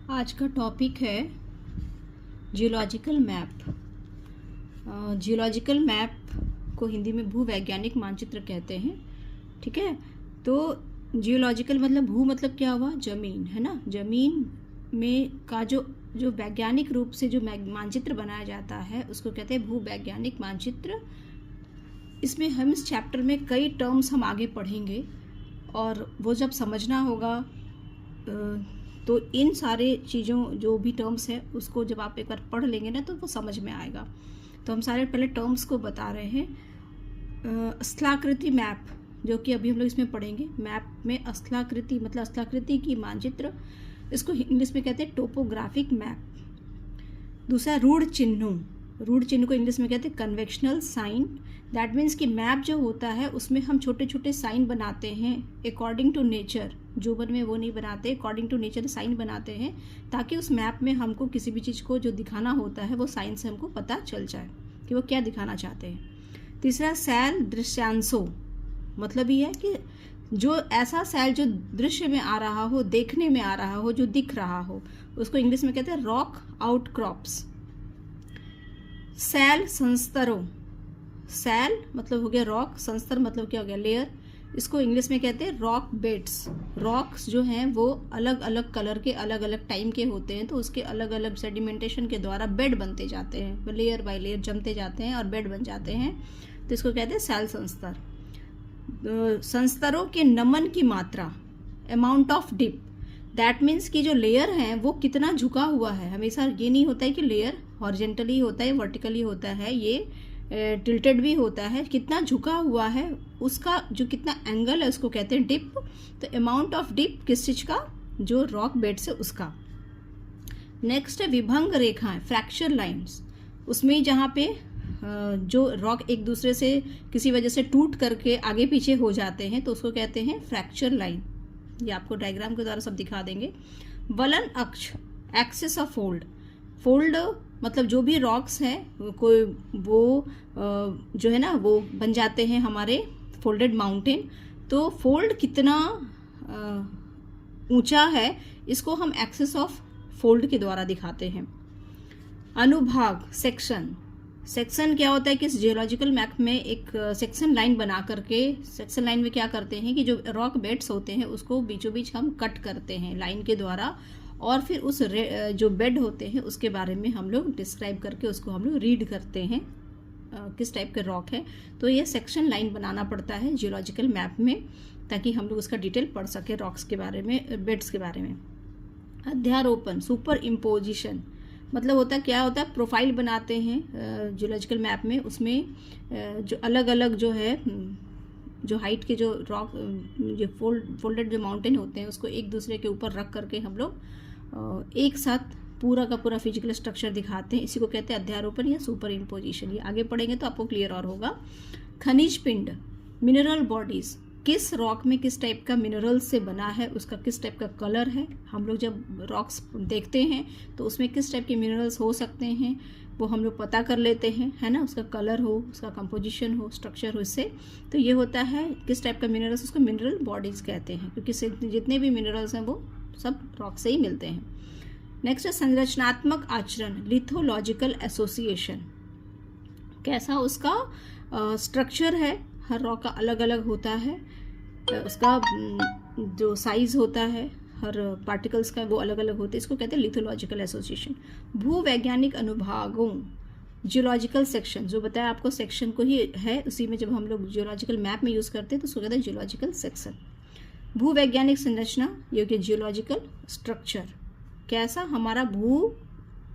आज का टॉपिक है जियोलॉजिकल मैप। जियोलॉजिकल मैप को हिंदी में भूवैज्ञानिक मानचित्र कहते हैं। ठीक है, तो जियोलॉजिकल मतलब भू मतलब क्या हुआ, जमीन है ना। जमीन में का जो वैज्ञानिक रूप से जो मानचित्र बनाया जाता है उसको कहते हैं भूवैज्ञानिक मानचित्र। इसमें हम इस चैप्टर में कई टर्म्स हम आगे पढ़ेंगे और वो जब समझना होगा तो इन सारे चीज़ों जो भी टर्म्स हैं उसको जब आप एक बार पढ़ लेंगे ना तो वो समझ में आएगा। तो हम सारे पहले टर्म्स को बता रहे हैं। स्थलाकृति मैप, जो कि अभी हम लोग इसमें पढ़ेंगे। मैप में स्थलाकृति मतलब स्थलाकृति की मानचित्र, इसको इंग्लिश में कहते हैं टोपोग्राफिक मैप। दूसरा रूढ़ चिन्हों, रूढ़ चिन्ह को इंग्लिश में कहते हैं कन्वेक्शनल साइन। दैट मीन्स कि मैप जो होता है उसमें हम छोटे छोटे साइन बनाते हैं अकॉर्डिंग टू नेचर। जो बन में वो नहीं बनाते, अकॉर्डिंग टू नेचर साइन बनाते हैं ताकि उस मैप में हमको किसी भी चीज़ को जो दिखाना होता है वो साइन से हमको पता चल जाए कि वो क्या दिखाना चाहते हैं। तीसरा सैल दृश्यांशों, मतलब ये है कि जो ऐसा सैल जो दृश्य में आ रहा हो, देखने में आ रहा हो, जो दिख रहा हो, उसको इंग्लिश में कहते हैं रॉक आउटक्रॉप्स। सैल संस्तरों, सैल मतलब हो गया रॉक, संस्तर मतलब क्या हो गया लेयर। इसको इंग्लिश में कहते हैं रॉक बेड्स। रॉक्स जो हैं वो अलग अलग कलर के, अलग अलग टाइम के होते हैं, तो उसके अलग अलग सेडिमेंटेशन के द्वारा बेड बनते जाते हैं, लेयर बाय लेयर जमते जाते हैं और बेड बन जाते हैं, तो इसको कहते हैं सैल संस्तर। संस्तरों के नमन की मात्रा, amount of dip. That means कि जो लेयर है वो कितना झुका हुआ है। हमेशा ये नहीं होता है कि लेयर हॉरिजेंटली होता है, वर्टिकली होता है, ये टिल्टेड भी होता है। कितना झुका हुआ है उसका जो कितना एंगल है उसको कहते हैं डिप। तो अमाउंट ऑफ डिप किस चीज का, जो रॉक बेड से उसका। नेक्स्ट है विभंग रेखाएं, फ्रैक्चर लाइंस। उसमें जहाँ पे जो रॉक एक दूसरे से किसी वजह से टूट करके आगे पीछे हो जाते हैं तो उसको कहते हैं फ्रैक्चर लाइन। ये आपको डायग्राम के द्वारा सब दिखा देंगे। वलन अक्ष, एक्सिस ऑफ फोल्ड। फोल्ड मतलब जो भी रॉक्स हैं कोई वो जो है ना वो बन जाते हैं हमारे फोल्डेड माउंटेन। तो फोल्ड कितना ऊंचा है इसको हम एक्सिस ऑफ फोल्ड के द्वारा दिखाते हैं। अनुभाग, सेक्शन। सेक्शन क्या होता है कि इस जियोलॉजिकल मैप में एक सेक्शन लाइन बना करके, सेक्शन लाइन में क्या करते हैं कि जो रॉक बेड्स होते हैं उसको बीचों बीच हम कट करते हैं लाइन के द्वारा, और फिर उस जो बेड होते हैं उसके बारे में हम लोग डिस्क्राइब करके उसको हम लोग रीड करते हैं किस टाइप के रॉक है। तो ये सेक्शन लाइन बनाना पड़ता है जियोलॉजिकल मैप में ताकि हम लोग उसका डिटेल पढ़ सके रॉक्स के बारे में, बेड्स के बारे में। अध्यारोपण, सुपर इम्पोजिशन मतलब होता है क्या होता है, प्रोफाइल बनाते हैं जियोलॉजिकल मैप में। उसमें जो अलग अलग जो है जो हाइट के जो रॉक जो फोल्डेड जो माउंटेन होते हैं उसको एक दूसरे के ऊपर रख करके हम लोग एक साथ पूरा का पूरा फिजिकल स्ट्रक्चर दिखाते हैं। इसी को कहते हैं अध्यारोपण या सुपर इम्पोजिशन। ये आगे पढ़ेंगे तो आपको क्लियर और होगा। खनिज पिंड, मिनरल बॉडीज, किस रॉक में किस टाइप का मिनरल से बना है, उसका किस टाइप का कलर है। हम लोग जब रॉक्स देखते हैं तो उसमें किस टाइप के मिनरल्स हो सकते हैं वो हम लोग पता कर लेते हैं, है ना। उसका कलर हो, उसका कंपोजिशन हो, स्ट्रक्चर हो, इससे तो ये होता है किस टाइप का मिनरल्स, उसको मिनरल बॉडीज कहते हैं, क्योंकि जितने भी मिनरल्स हैं वो सब रॉक से ही मिलते हैं। नेक्स्ट है संरचनात्मक आचरण, लिथोलॉजिकल एसोसिएशन। कैसा उसका स्ट्रक्चर है, हर रॉक का अलग अलग होता है, उसका जो साइज होता है हर पार्टिकल्स का वो अलग अलग होते हैं, इसको कहते हैं लिथोलॉजिकल एसोसिएशन। भूवैज्ञानिक अनुभागों, जियोलॉजिकल सेक्शन, जो बताया आपको सेक्शन को ही है, उसी में जब हम लोग जियोलॉजिकल मैप में यूज़ करते हैं तो उसको कहते हैं जियोलॉजिकल सेक्शन। भूवैज्ञानिक संरचना, ये कि जियोलॉजिकल स्ट्रक्चर, कैसा हमारा भू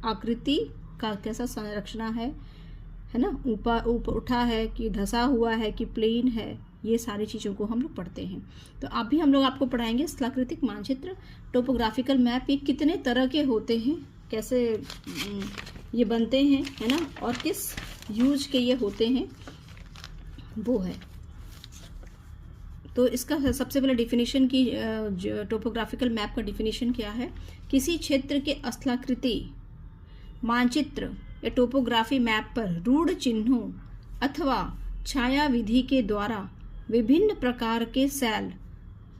आकृति का कैसा संरचना है ना, ऊपर उठा है कि धंसा हुआ है कि प्लेन है, ये सारी चीज़ों को हम लोग पढ़ते हैं। तो अभी हम लोग आपको पढ़ाएंगे स्थलाकृतिक मानचित्र, टोपोग्राफिकल मैप। ये कितने तरह के होते हैं, कैसे ये बनते हैं, है ना, और किस यूज के ये होते हैं वो है। तो इसका सबसे पहले डिफिनीशन की टोपोग्राफिकल मैप का डिफिनीशन क्या है। किसी क्षेत्र के स्थलाकृति मानचित्र या टोपोग्राफी मैप पर रूढ़ चिन्हों अथवा छाया विधि के द्वारा विभिन्न प्रकार के सैल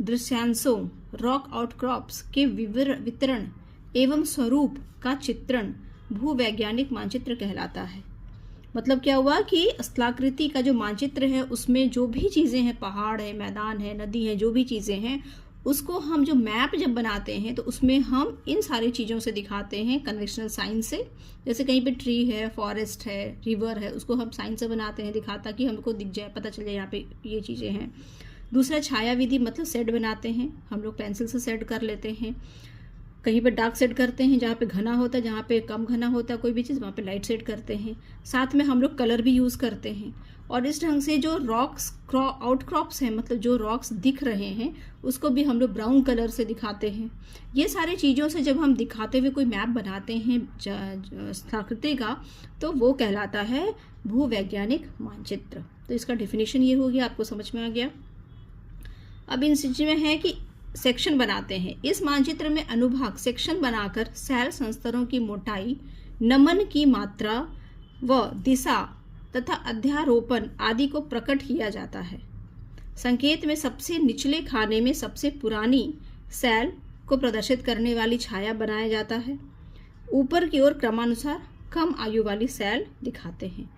दृश्यांशों, रॉक आउटक्रॉप्स के वितरण एवं स्वरूप का चित्रण भूवैज्ञानिक मानचित्र कहलाता है। मतलब क्या हुआ कि स्थलाकृति का जो मानचित्र है उसमें जो भी चीज़ें हैं, पहाड़ है, मैदान है, नदी है, जो भी चीज़ें हैं, उसको हम जो मैप जब बनाते हैं तो उसमें हम इन सारी चीज़ों से दिखाते हैं कन्वेंशनल साइन से। जैसे कहीं पे ट्री है, फॉरेस्ट है, रिवर है, उसको हम साइन से बनाते हैं दिखाता कि हमको दिख जाए, पता चल जाए यहाँ पे ये चीज़ें हैं। दूसरा छाया विधि, मतलब शेड बनाते हैं हम लोग, पेंसिल से शेड कर लेते हैं। कहीं पे डार्क शेड करते हैं जहाँ पे घना होता है, जहाँ पे कम घना होता है कोई भी चीज़ वहाँ पे लाइट शेड करते हैं। साथ में हम लोग कलर भी यूज़ करते हैं। और इस ढंग से जो रॉक्स आउटक्रॉप्स हैं, मतलब जो रॉक्स दिख रहे हैं, उसको भी हम लोग ब्राउन कलर से दिखाते हैं। ये सारी चीज़ों से जब हम दिखाते हुए कोई मैप बनाते हैं स्थलाकृति का, तो वो कहलाता है भूवैज्ञानिक मानचित्र। तो इसका डेफिनेशन ये हो गया, आपको समझ में आ गया। अब इन चीज़ में है कि सेक्शन बनाते हैं। इस मानचित्र में अनुभाग सेक्शन बनाकर सैल संस्तरों की मोटाई, नमन की मात्रा व दिशा तथा अध्यारोपण आदि को प्रकट किया जाता है। संकेत में सबसे निचले खाने में सबसे पुरानी सैल को प्रदर्शित करने वाली छाया बनाया जाता है। ऊपर की ओर क्रमानुसार कम आयु वाली सैल दिखाते हैं।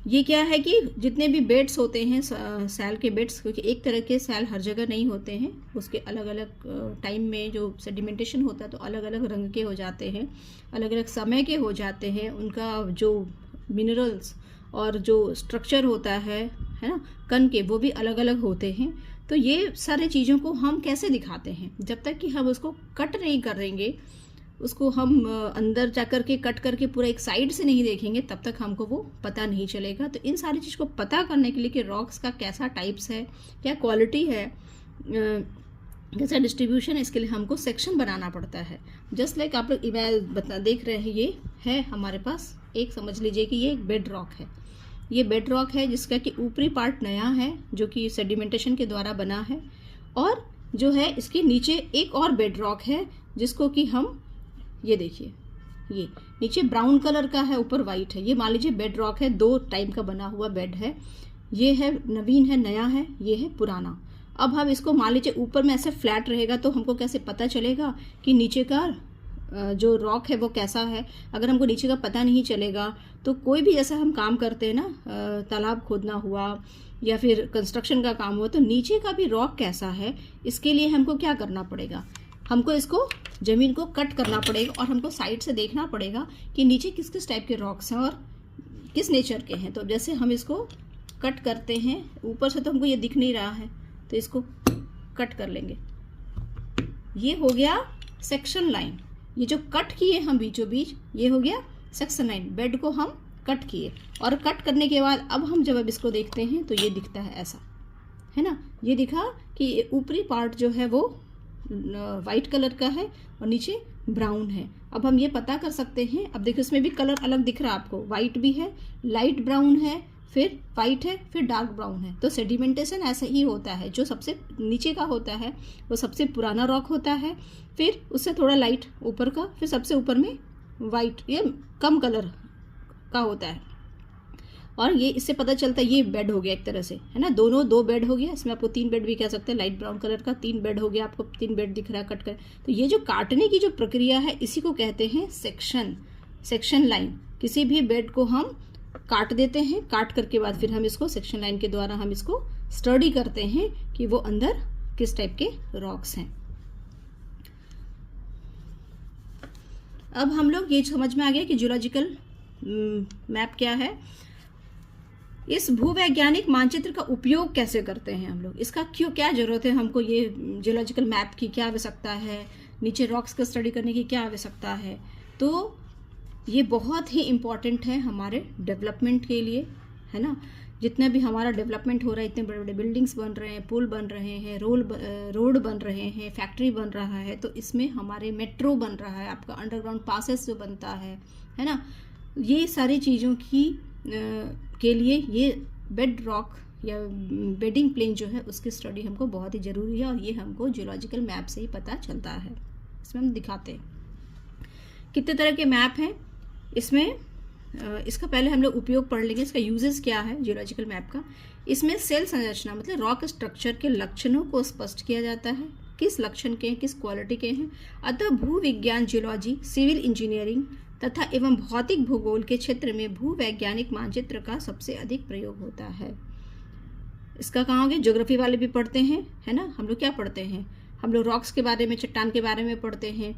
ये क्या है कि जितने भी बेड्स होते हैं सैल के बेड्स, क्योंकि एक तरह के सैल हर जगह नहीं होते हैं, उसके अलग अलग टाइम में जो सेडिमेंटेशन होता है तो अलग अलग रंग के हो जाते हैं, अलग अलग समय के हो जाते हैं। उनका जो मिनरल्स और जो स्ट्रक्चर होता है ना, कण के, वो भी अलग अलग होते हैं। तो ये सारे चीज़ों को हम कैसे दिखाते हैं, जब तक कि हम उसको कट नहीं करेंगे, उसको हम अंदर जाकर के कट करके पूरा एक साइड से नहीं देखेंगे, तब तक हमको वो पता नहीं चलेगा। तो इन सारी चीज़ को पता करने के लिए कि रॉक्स का कैसा टाइप्स है, क्या क्वालिटी है, कैसा डिस्ट्रीब्यूशन है, इसके लिए हमको सेक्शन बनाना पड़ता है। जस्ट लाइक आप लोग इमेज देख रहे हैं, ये है हमारे पास एक, समझ लीजिए कि ये एक बेड रॉक है। ये बेड रॉक है जिसका कि ऊपरी पार्ट नया है, जो कि सेडिमेंटेशन के द्वारा बना है, और जो है इसके नीचे एक और बेड रॉक है जिसको कि हम, ये देखिए, ये नीचे ब्राउन कलर का है, ऊपर वाइट है। ये मान लीजिए बेड रॉक है, 2 टाइम का बना हुआ बेड है। ये है नवीन है, नया है, ये है पुराना। अब हम इसको मान लीजिए ऊपर में ऐसे फ्लैट रहेगा तो हमको कैसे पता चलेगा कि नीचे का जो रॉक है वो कैसा है। अगर हमको नीचे का पता नहीं चलेगा तो कोई भी जैसा हम काम करते हैं ना, तालाब खोदना हुआ या फिर कंस्ट्रक्शन का काम हुआ, तो नीचे का भी रॉक कैसा है, इसके लिए हमको क्या करना पड़ेगा, हमको इसको ज़मीन को कट करना पड़ेगा और हमको साइड से देखना पड़ेगा कि नीचे किस किस टाइप के रॉक्स हैं और किस नेचर के हैं। तो जैसे हम इसको कट करते हैं, ऊपर से तो हमको ये दिख नहीं रहा है, तो इसको कट कर लेंगे। ये हो गया सेक्शन लाइन। ये जो कट किए हम बीचों बीच, ये हो गया सेक्शन लाइन। बेड को हम कट किए, और कट करने के बाद अब हम जब इसको देखते हैं तो ये दिखता है ऐसा, है ना। ये दिखा कि ऊपरी पार्ट जो है वो वाइट कलर का है और नीचे ब्राउन है। अब हम ये पता कर सकते हैं, अब देखो इसमें भी कलर अलग दिख रहा है आपको, वाइट भी है, लाइट ब्राउन है, फिर वाइट है, फिर डार्क ब्राउन है। तो सेडिमेंटेशन ऐसा ही होता है, जो सबसे नीचे का होता है वो सबसे पुराना रॉक होता है, फिर उससे थोड़ा लाइट ऊपर का, फिर सबसे ऊपर में वाइट, ये कम कलर का होता है। और ये इससे पता चलता है ये बेड हो गया एक तरह से, है ना। दोनों 2 बेड हो गया, इसमें आपको 3 बेड भी कह सकते हैं, लाइट ब्राउन कलर का 3 बेड हो गया, आपको 3 बेड दिख रहा है कट कर। तो ये जो काटने की जो प्रक्रिया है इसी को कहते हैं सेक्शन लाइन। किसी भी बेड को हम काट देते हैं, काट करके बाद फिर हम इसको सेक्शन लाइन के द्वारा हम इसको स्टडी करते हैं कि वो अंदर किस टाइप के रॉक्स हैं। अब हम लोग ये समझ में आ गया कि जियोलॉजिकल मैप क्या है। इस भूवैज्ञानिक मानचित्र का उपयोग कैसे करते हैं हम लोग, इसका क्यों, क्या जरूरत है हमको, ये जियोलॉजिकल मैप की क्या आवश्यकता है, नीचे रॉक्स का स्टडी करने की क्या आवश्यकता है। तो ये बहुत ही इम्पॉर्टेंट है हमारे डेवलपमेंट के लिए, है ना। जितना भी हमारा डेवलपमेंट हो रहा है, इतने बड़े बड़े बिल्डिंग्स बन रहे हैं, पुल बन रहे हैं, रोड बन रहे हैं, फैक्ट्री बन रहा है, तो इसमें हमारे मेट्रो बन रहा है, आपका अंडरग्राउंड पासेस जो बनता है ना। ये सारी चीज़ों की के लिए ये बेड रॉक या बेडिंग प्लेन जो है उसकी स्टडी हमको बहुत ही ज़रूरी है, और ये हमको जियोलॉजिकल मैप से ही पता चलता है। इसमें हम दिखाते हैं कितने तरह के मैप हैं इसमें। इसका पहले हम लोग उपयोग पढ़ लेंगे, इसका यूजेस क्या है जियोलॉजिकल मैप का। इसमें सेल संरचना मतलब रॉक स्ट्रक्चर के लक्षणों को स्पष्ट किया जाता है। किस लक्षण के हैं, किस क्वालिटी के हैं। अतः भूविज्ञान, जियोलॉजी, सिविल इंजीनियरिंग तथा एवं भौतिक भूगोल के क्षेत्र में भूवैज्ञानिक मानचित्र का सबसे अधिक प्रयोग होता है। इसका कहाँ होंगे, ज्योग्राफी वाले भी पढ़ते हैं, है ना। हम लोग क्या पढ़ते हैं, हम लोग रॉक्स के बारे में, चट्टान के बारे में पढ़ते हैं।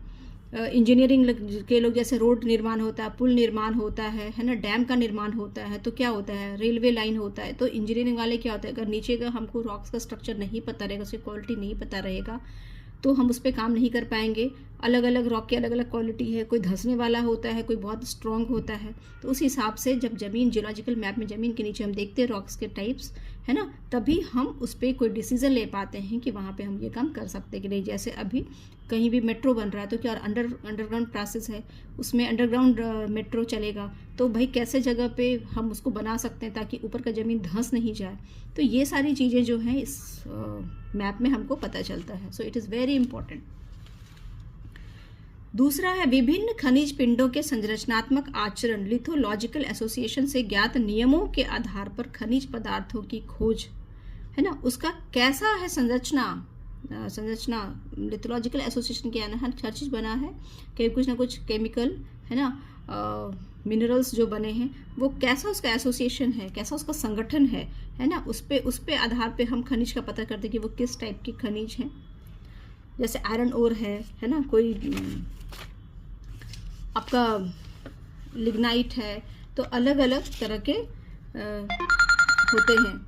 इंजीनियरिंग के लोग जैसे रोड निर्माण होता है, पुल निर्माण होता है ना, डैम का निर्माण होता है, तो क्या होता है, रेलवे लाइन होता है। तो इंजीनियरिंग वाले क्या होता है, अगर नीचे का हमको रॉक्स का स्ट्रक्चर नहीं पता रहेगा, उसकी क्वालिटी नहीं पता रहेगा, तो हम उस पर काम नहीं कर पाएंगे। अलग अलग रॉक की अलग अलग क्वालिटी है, कोई धंसने वाला होता है, कोई बहुत स्ट्रॉन्ग होता है। तो उस हिसाब से जब ज़मीन, जियोलॉजिकल मैप में ज़मीन के नीचे हम देखते हैं रॉक्स के टाइप्स, है ना, तभी हम उस पर कोई डिसीजन ले पाते हैं कि वहाँ पे हम ये काम कर सकते हैं कि नहीं। जैसे अभी कहीं भी मेट्रो बन रहा है तो क्या अंडरग्राउंड प्रोसेस है, उसमें अंडरग्राउंड मेट्रो चलेगा, तो भाई कैसे जगह पे हम उसको बना सकते हैं ताकि ऊपर का ज़मीन धंस नहीं जाए। तो ये सारी चीज़ें जो हैं इस मैप में हमको पता चलता है। So it is very important. दूसरा है विभिन्न खनिज पिंडों के संरचनात्मक आचरण, लिथोलॉजिकल एसोसिएशन से ज्ञात नियमों के आधार पर खनिज पदार्थों की खोज, है ना, उसका कैसा है संरचना। लिथोलॉजिकल एसोसिएशन क्या है ना, हर चीज़ बना है कि कुछ ना कुछ केमिकल, है ना, मिनरल्स जो बने हैं वो कैसा उसका एसोसिएशन है, कैसा उसका संगठन है ना, उस पे आधार पे हम खनिज का पता करते हैं कि वो किस टाइप की खनिज हैं। जैसे आयरन ओर है ना, कोई आपका लिग्नाइट है, तो अलग अलग तरह के होते हैं।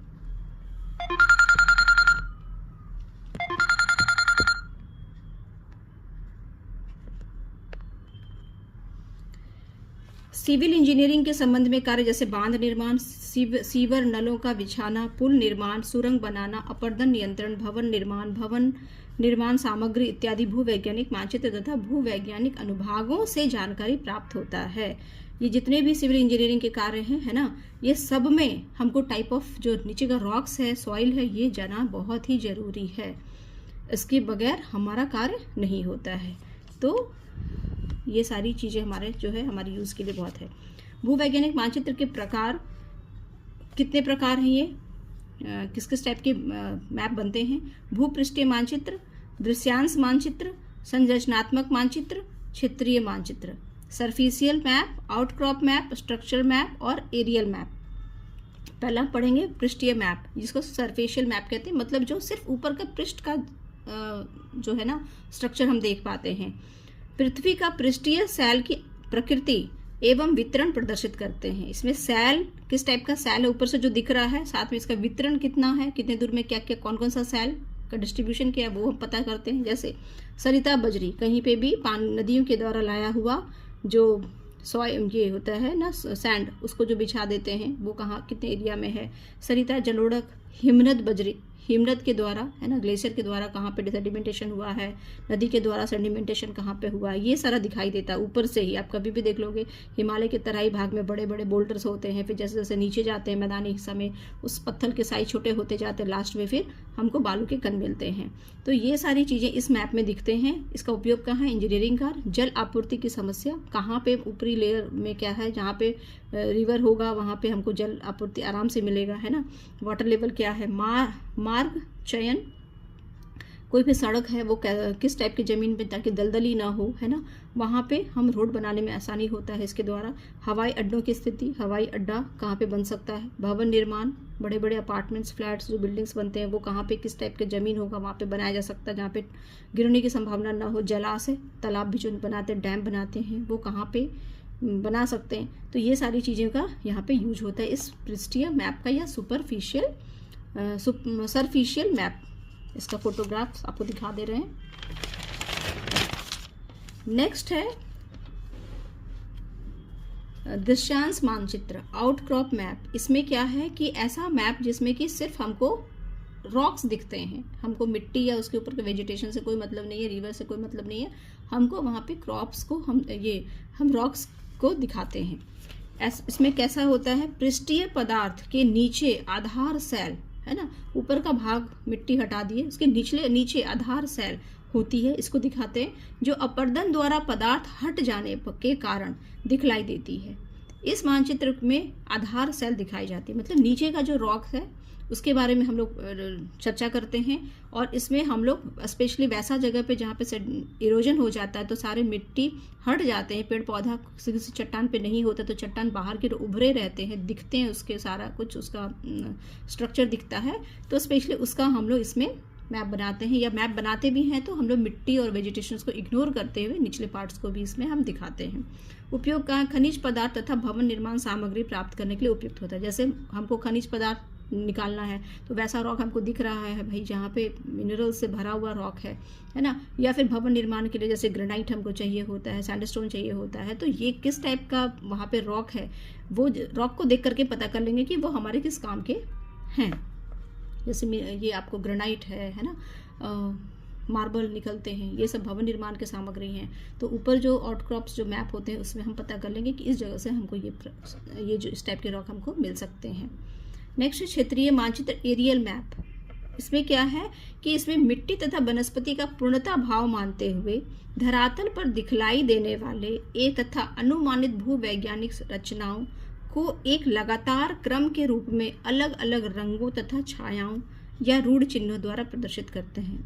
सिविल इंजीनियरिंग के संबंध में कार्य जैसे बांध निर्माण, सीवर नलों का बिछाना, पुल निर्माण, सुरंग बनाना, अपरदन नियंत्रण, भवन निर्माण सामग्री इत्यादि भूवैज्ञानिक मानचित्र तथा भूवैज्ञानिक अनुभागों से जानकारी प्राप्त होता है। ये जितने भी सिविल इंजीनियरिंग के कार्य हैं, है ना, ये सब में हमको टाइप ऑफ जो नीचे का रॉक्स है, सॉइल है, ये जाना बहुत ही जरूरी है। इसके बगैर हमारा कार्य नहीं होता है। तो ये सारी चीज़ें हमारे जो है हमारी यूज़ के लिए बहुत है। भूवैज्ञानिक मानचित्र के प्रकार, कितने प्रकार हैं ये, किस किस टाइप के मैप बनते हैं। भूपृष्ठीय मानचित्र, दृश्यांश मानचित्र, संरचनात्मक मानचित्र, क्षेत्रीय मानचित्र, surficial map, outcrop map, structural map और एरियल मैप। पहला पढ़ेंगे पृष्ठीय मैप, जिसको सरफेशियल मैप कहते हैं, मतलब जो सिर्फ ऊपर का पृष्ठ का जो है ना स्ट्रक्चर हम देख पाते हैं। पृथ्वी का पृष्ठीय सैल की प्रकृति एवं वितरण प्रदर्शित करते हैं। इसमें सैल किस टाइप का सैल है ऊपर से जो दिख रहा है, साथ में इसका वितरण कितना है, कितने दूर में क्या क्या कौन कौन सा सैल का डिस्ट्रीब्यूशन क्या है वो हम पता करते हैं। जैसे सरिता बजरी, कहीं पे भी नदियों के द्वारा लाया हुआ जो सॉइल ये होता है ना सैंड, उसको जो बिछा देते हैं वो कहाँ कितने एरिया में है। सरिता जलोढ़क, हिमनद बजरी, हिमनद के द्वारा, है ना, ग्लेशियर के द्वारा कहाँ पे सेडिमेंटेशन हुआ है, नदी के द्वारा सेडिमेंटेशन कहाँ पे हुआ है, ये सारा दिखाई देता है ऊपर से ही। आप कभी भी देख लोगे हिमालय के तराई भाग में बड़े बड़े बोल्डर्स होते हैं, फिर जैसे जैसे नीचे जाते हैं मैदानी हिस्सा में उस पत्थर के साइज छोटे होते जाते हैं, लास्ट में फिर हमको बालू के कण मिलते हैं। तो ये सारी चीज़ें इस मैप में दिखते हैं। इसका उपयोग कहाँ है, इंजीनियरिंग का। जल आपूर्ति की समस्या, कहाँ पे ऊपरी लेयर में क्या है, जहाँ पे रिवर होगा वहाँ पे हमको जल आपूर्ति आराम से मिलेगा, है ना। वाटर लेवल क्या है, मार्ग चयन, कोई भी सड़क है वो किस टाइप की ज़मीन पे ताकि दलदली ना हो, है ना, वहाँ पे हम रोड बनाने में आसानी होता है इसके द्वारा। हवाई अड्डों की स्थिति, हवाई अड्डा कहाँ पे बन सकता है। भवन निर्माण, बड़े बड़े अपार्टमेंट्स, फ्लैट्स जो बिल्डिंग्स बनते हैं वो कहाँ पे किस टाइप की ज़मीन होगा वहाँ पे बनाया जा सकता है जहाँ पे गिरने की संभावना ना हो। जलाशय, तालाब भी जो बनाते हैं, डैम बनाते हैं, वो कहाँ पे बना सकते हैं। तो ये सारी चीज़ों का यहाँ पे यूज होता है इस पृष्ठीय मैप का या सरफेशियल मैप। इसका फोटोग्राफ्स आपको दिखा दे रहे हैं। नेक्स्ट है दृश्यांश मानचित्र, आउटक्रॉप मैप। इसमें क्या है कि ऐसा मैप जिसमें कि सिर्फ हमको रॉक्स दिखते हैं, हमको मिट्टी या उसके ऊपर के वेजिटेशन से कोई मतलब नहीं है, रिवर से कोई मतलब नहीं है, हमको वहाँ पे क्रॉप्स को हम रॉक्स को दिखाते हैं। इसमें कैसा होता है, पृष्ठीय पदार्थ के नीचे आधार सेल, है ना, ऊपर का भाग मिट्टी हटा दिए, उसके नीचे आधार सेल होती है, इसको दिखाते हैं, जो अपर्दन द्वारा पदार्थ हट जाने के कारण दिखलाई देती है। इस मानचित्र में आधार सेल दिखाई जाती है, मतलब नीचे का जो रॉक है उसके बारे में हम लोग चर्चा करते हैं। और इसमें हम लोग स्पेशली वैसा जगह पे जहाँ पे इरोजन हो जाता है तो सारे मिट्टी हट जाते हैं, पेड़ पौधा किसी चट्टान पे नहीं होता तो चट्टान बाहर की उभरे रहते हैं, दिखते हैं, उसके सारा कुछ उसका स्ट्रक्चर दिखता है। तो स्पेशली उसका हम लोग इसमें मैप बनाते हैं, या मैप बनाते भी हैं तो हम लोग मिट्टी और वेजिटेशंस को इग्नोर करते हुए निचले पार्ट्स को भी इसमें हम दिखाते हैं। उपयोग का खनिज पदार्थ तथा भवन निर्माण सामग्री प्राप्त करने के लिए उपयुक्त होता है। जैसे हमको खनिज पदार्थ निकालना है तो वैसा रॉक हमको दिख रहा है भाई जहाँ पे मिनरल से भरा हुआ रॉक है ना, या फिर भवन निर्माण के लिए जैसे ग्रेनाइट हमको चाहिए होता है, सैंडस्टोन चाहिए होता है, तो ये किस टाइप का वहाँ पे रॉक है वो रॉक को देख करके पता कर लेंगे कि वो हमारे किस काम के हैं। जैसे ये आपको ग्रेनाइट है ना, मार्बल निकलते हैं, ये सब भवन निर्माण के सामग्री हैं। तो ऊपर जो आउटक्रॉप्स जो मैप होते हैं उसमें हम पता कर लेंगे कि इस जगह से हमको ये जो इस टाइप के रॉक हमको मिल सकते हैं। नेक्स्ट क्षेत्रीय मानचित्र एरियल मैप। इसमें क्या है कि इसमें मिट्टी तथा वनस्पति का पूर्णता भाव मानते हुए धरातल पर दिखलाई देने वाले एक तथा अनुमानित भूवैज्ञानिक रचनाओं को एक लगातार क्रम के रूप में अलग अलग रंगों तथा छायाओं या रूढ़ चिन्हों द्वारा प्रदर्शित करते हैं।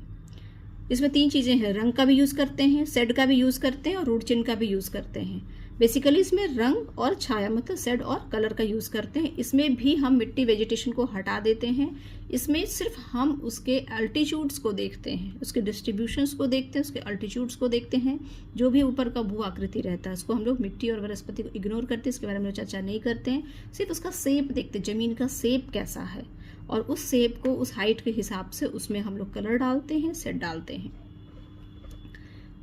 इसमें 3 चीज़ें हैं, रंग का भी यूज़ करते हैं, शेड का भी यूज़ करते हैं और रूढ़ चिन्ह का भी यूज़ करते हैं। बेसिकली इसमें रंग और छाया मतलब शेड और कलर का यूज़ करते हैं। इसमें भी हम मिट्टी वेजिटेशन को हटा देते हैं। इसमें सिर्फ हम उसके अल्टीट्यूड्स को देखते हैं, उसके डिस्ट्रीब्यूशंस को देखते हैं, उसके अल्टीट्यूड्स को देखते हैं। जो भी ऊपर का भू आकृति रहता है उसको हम लोग मिट्टी और वनस्पति को इग्नोर करते हैं, इसके बारे में चर्चा नहीं करते हैं। सिर्फ उसका शेप देखते हैं, ज़मीन का शेप कैसा है, और उस शेप को उस हाइट के हिसाब से उसमें हम लोग कलर डालते हैं, शेड डालते हैं।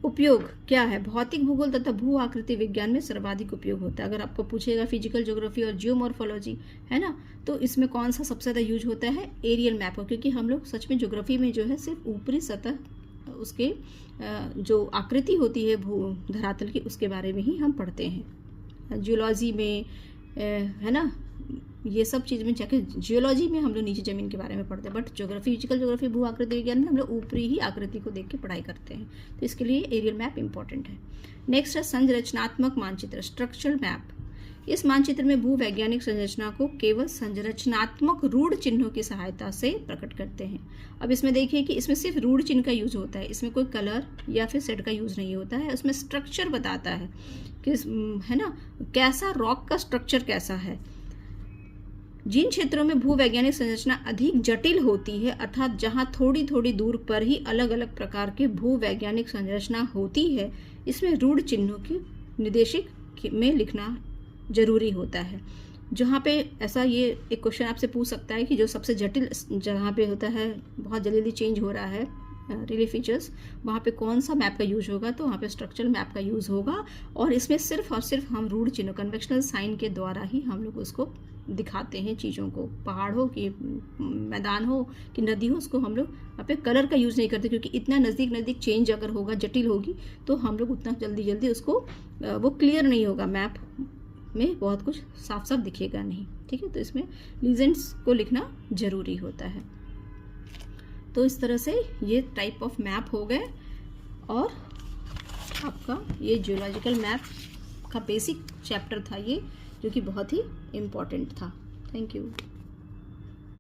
उपयोग क्या है? भौतिक भूगोल तथा भू आकृति विज्ञान में सर्वाधिक उपयोग होता है। अगर आपको पूछेगा फिजिकल ज्योग्राफी और जियोमॉर्फोलॉजी है ना, तो इसमें कौन सा सबसे ज़्यादा यूज होता है? एरियल मैप, क्योंकि हम लोग सच में ज्योग्राफी में जो है सिर्फ ऊपरी सतह उसके जो आकृति होती है भू धरातल की उसके बारे में ही हम पढ़ते हैं। जियोलॉजी में है ना, ये सब चीज़ में जाके जियोलॉजी में हम लोग नीचे ज़मीन के बारे में पढ़ते हैं, बट ज्योग्राफी फिजिकल ज्योग्राफी भू आकृति विज्ञान में हम लोग ऊपरी ही आकृति को देख के पढ़ाई करते हैं। तो इसके लिए एरियल मैप इंपॉर्टेंट है। नेक्स्ट है संरचनात्मक मानचित्र, स्ट्रक्चरल मैप। इस मानचित्र में भू वैज्ञानिक संरचना को केवल संरचनात्मक रूढ़ चिन्हों की सहायता से प्रकट करते हैं। अब इसमें देखिए कि इसमें सिर्फ रूढ़ चिन्ह का यूज होता है, इसमें कोई कलर या फिर शेड का यूज नहीं होता है। उसमें स्ट्रक्चर बताता है कि है ना कैसा रॉक का स्ट्रक्चर कैसा है। जिन क्षेत्रों में भूवैज्ञानिक संरचना अधिक जटिल होती है, अर्थात जहां थोड़ी थोड़ी दूर पर ही अलग अलग प्रकार के भूवैज्ञानिक संरचना होती है, इसमें रूढ़ चिन्हों की निर्देशिक में लिखना जरूरी होता है। जहाँ पे ऐसा ये एक क्वेश्चन आपसे पूछ सकता है कि जो सबसे जटिल जहाँ पे होता है, बहुत जल्दी चेंज हो रहा है रिलीफ फीचर्स, वहाँ पे कौन सा मैप का यूज होगा? तो वहाँ पे स्ट्रक्चरल मैप का यूज़ होगा। और इसमें सिर्फ और सिर्फ हम रूढ़ चिन्ह कन्वेक्शनल साइन के द्वारा ही हम लोग उसको दिखाते हैं चीज़ों को। पहाड़ हो कि मैदान हो कि नदी हो, उसको हम लोग वहाँ पे कलर का यूज़ नहीं करते, क्योंकि इतना नज़दीक चेंज अगर होगा, जटिल होगी, तो हम लोग उतना जल्दी उसको वो क्लियर नहीं होगा, मैप में बहुत कुछ साफ साफ दिखेगा नहीं। ठीक है, तो इसमें लीजेंड्स को लिखना ज़रूरी होता है। तो इस तरह से ये टाइप ऑफ मैप हो गए, और आपका ये जियोलॉजिकल मैप का बेसिक चैप्टर था ये, जो कि बहुत ही इम्पोर्टेंट था। Thank you.